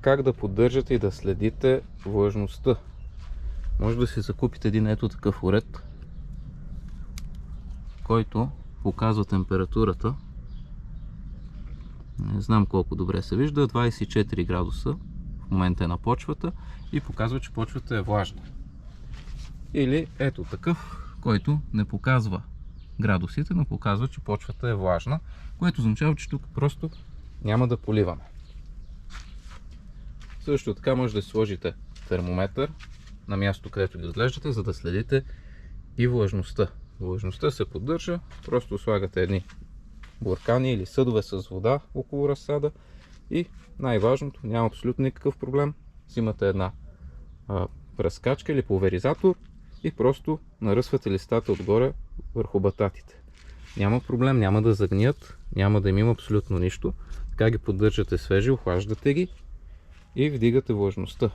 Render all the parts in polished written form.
как да поддържате и да следите влажността. Може да си закупите един ето такъв уред, който показва температурата. Не знам колко добре се вижда, 24 градуса в момента е на почвата и показва, че почвата е влажна. Или ето такъв, който не показва градусите, но показва, че почвата е влажна, което означава, че тук просто няма да поливаме. Също така може да си сложите термометър на място, където ги отглеждате, за да следите и влажността. Влажността се поддържа, просто слагате едни буркани или съдове с вода около разсада и най-важното, няма абсолютно никакъв проблем, взимате една пръскачка или пулверизатор и просто наръсвате листата отгоре върху бататите. Няма проблем, няма да загният, няма да им има абсолютно нищо. Така ги поддържате свежи, охлаждате ги и вдигате влажността.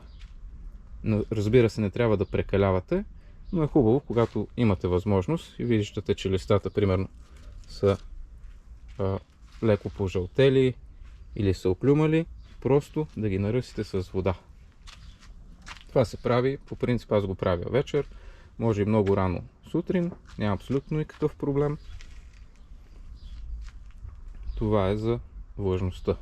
Но, разбира се, не трябва да прекалявате, но е хубаво, когато имате възможност и виждате, че листата примерно са леко пожълтели или са оклюмали, просто да ги наръсите с вода. Това се прави, по принцип аз го правя вечер, може и много рано сутрин, няма абсолютно никакъв проблем. Това е за влажността.